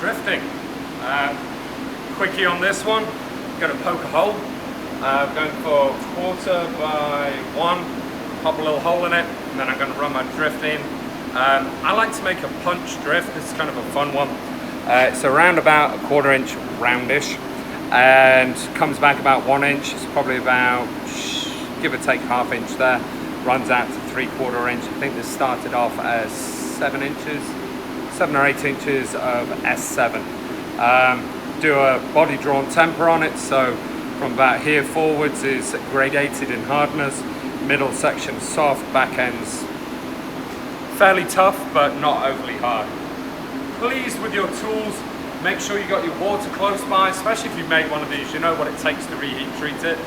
drifting. Quickie on this one, going to poke a hole. Going for 1/4 by 1, pop a little hole in it, and then I'm going to run my drift in. I like to make a punch drift. This is kind of a fun one. It's around about a 1/4 inch roundish and comes back about 1 inch. It's probably about, give or take, 1/2 inch there. Runs out to 3/4 inch. I think this started off as 7 or 8 inches of S7. Do a body drawn temper on it, so from about here forwards is gradated in hardness, middle section soft, back ends fairly tough but not overly hard. Pleased with your tools. Make sure you got your water close by, especially if you make one of these. You know what it takes to reheat treat it.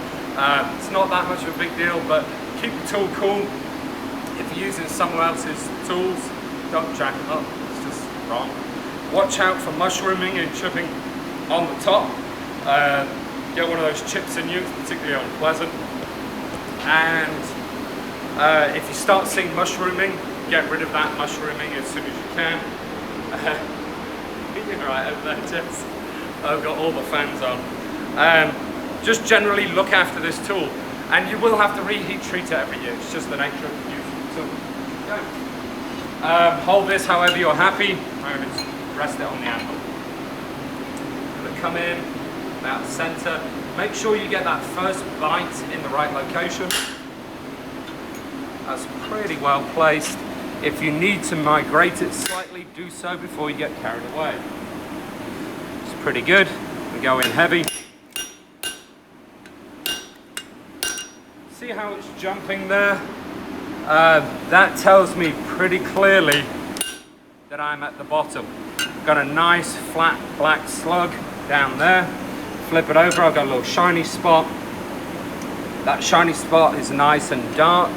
It's not that much of a big deal, but keep the tool cool. If you're using someone else's tools, don't jack them up, it's just wrong. Watch out for mushrooming and chipping on the top. Get one of those chips in you, particularly on Pleasant. And if you start seeing mushrooming, get rid of that mushrooming as soon as you can. You're right over there, Jess. I've got all the fans on. Just generally look after this tool. And you will have to reheat treat it every year. It's just the nature of using the tool. Hold this however you're happy. I'm going to rest it on the anvil. I'm going to come in about the center. Make sure you get that first bite in the right location. That's pretty well placed. If you need to migrate it slightly, do so before you get carried away. It's pretty good. We go in heavy. See how it's jumping there? That tells me pretty clearly that I'm at the bottom. Got a nice flat black slug down there. Flip it over, I've got a little shiny spot. That shiny spot is nice and dark.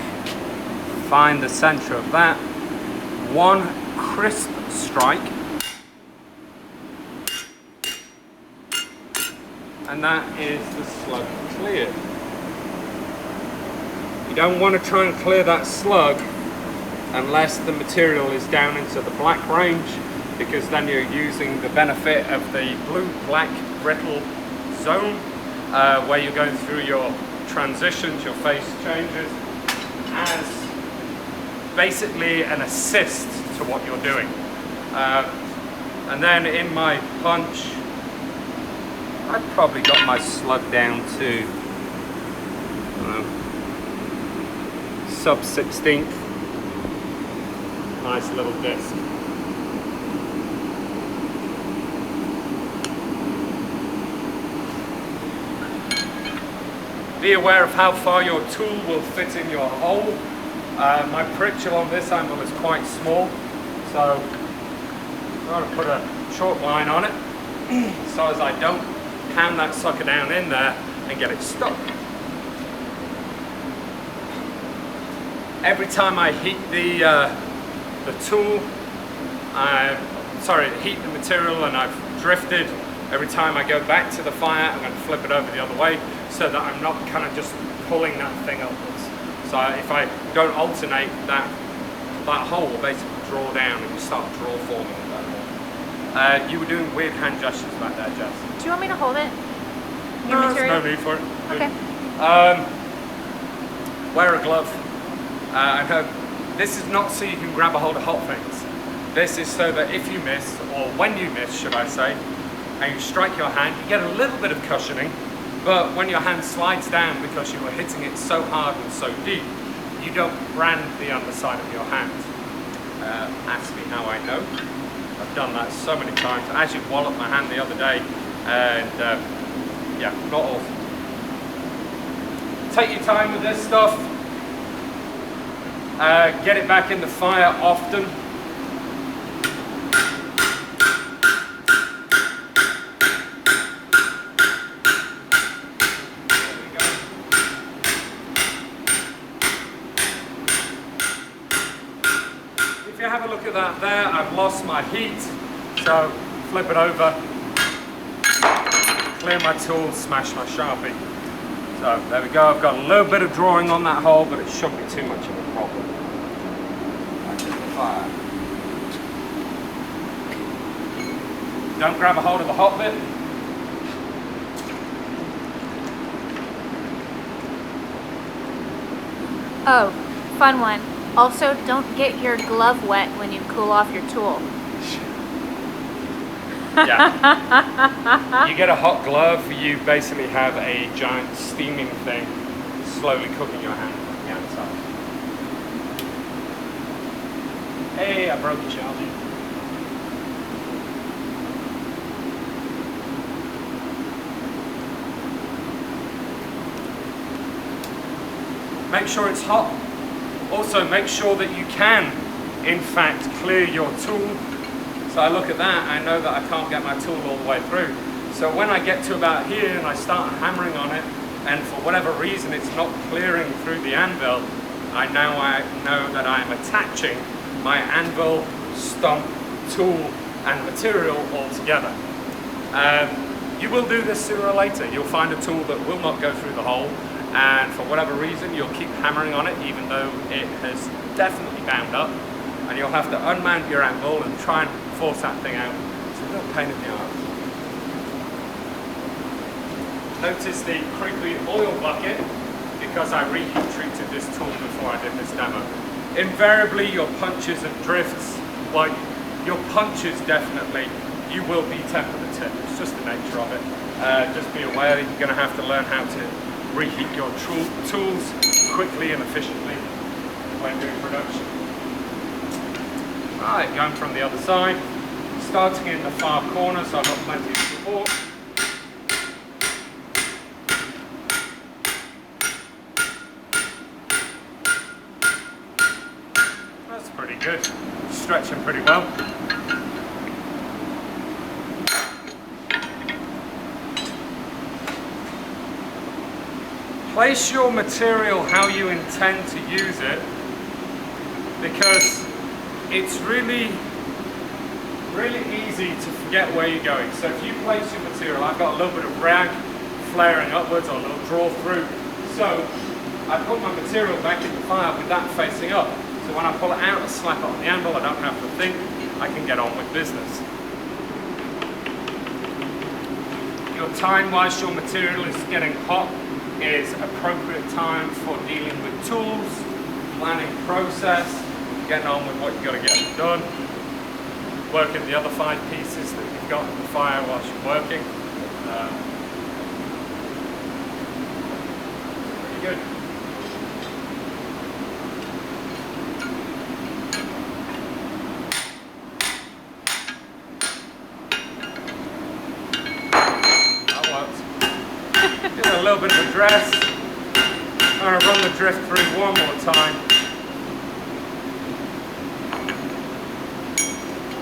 Find the center of that. One crisp strike. And that is the slug cleared. You don't want to try and clear that slug unless the material is down into the black range, because then you're using the benefit of the blue-black brittle zone where you're going through your transitions, your phase changes, as basically an assist to what you're doing. And then in my punch, I've probably got my slug down to sub-16th. Nice little disc. Be aware of how far your tool will fit in your hole. My pritchel on this anvil is quite small, so I'm going to put a chalk line on it so as I don't ham that sucker down in there and get it stuck. Every time I heat the tool, heat the material and I've drifted, every time I go back to the fire, I'm going to flip it over the other way so that I'm not kind of just pulling that thing upwards. So if I don't alternate, that hole will basically draw down and you start draw forming at that point. You were doing weird hand gestures back there, Jess. Do you want me to hold it? No, there's no need for it. Okay. Wear a glove. I know this is not so you can grab a hold of hot things. This is so that if you miss, or when you miss, should I say, and you strike your hand, you get a little bit of cushioning, but when your hand slides down because you were hitting it so hard and so deep, you don't brand the underside of your hand. Ask me how I know. I've done that so many times. I actually walloped my hand the other day, and yeah, not awesome. Take your time with this stuff. Get it back in the fire often. If you have a look at that there, I've lost my heat, so flip it over, clear my tool, smash my Sharpie. So there we go, I've got a little bit of drawing on that hole, but it shouldn't be too much of a problem. Back in the fire. Don't grab a hold of the hot bit. Oh, fun one. Also, don't get your glove wet when you cool off your tool. Yeah. You get a hot glove, you basically have a giant steaming thing slowly cooking your hand from the outside. Hey, I broke your charger. Make sure it's hot. Also, make sure that you can, in fact, clear your tool. So I look at that, I know that I can't get my tool all the way through. So when I get to about here and I start hammering on it, and for whatever reason it's not clearing through the anvil, I know that I'm attaching my anvil, stump, tool, and material all together. You will do this sooner or later. You'll find a tool that will not go through the hole, and for whatever reason you'll keep hammering on it even though it has definitely bound up, and you'll have to unmount your anvil and try and force that thing out. It's a real pain in the arse. Notice the crinkly oil bucket because I reheat treated this tool before I did this demo. Invariably your punches and drifts, well, your punches definitely, you will be temper the tip. It's just the nature of it. Just be aware that you're going to have to learn how to reheat your tools quickly and efficiently when doing production. Right, going from the other side, starting in the far corner so I've got plenty of support. That's pretty good, stretching pretty well. Place your material how you intend to use it, because it's really easy to forget where you're going. So if you place your material, I've got a little bit of rag flaring upwards or a little draw through. So I put my material back in the fire with that facing up. So when I pull it out and slap it on the anvil, I don't have to think, I can get on with business. Your time whilst your material is getting hot is appropriate time for dealing with tools, planning process, getting on with what you've got to get done, working the other 5 pieces that you've got in the fire whilst you're working. Pretty good. That works. Give it a little bit of a dress. I'm going to run the drift through one more time.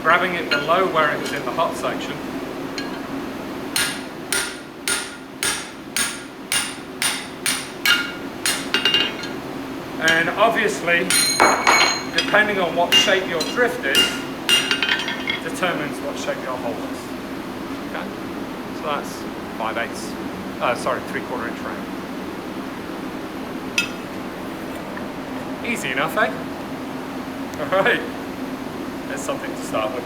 Grabbing it below where it was in the hot section. And obviously, depending on what shape your drift is, determines what shape your hole is. Okay? So that's 3/4 inch round. Easy enough, eh? Alright. There's something to start with.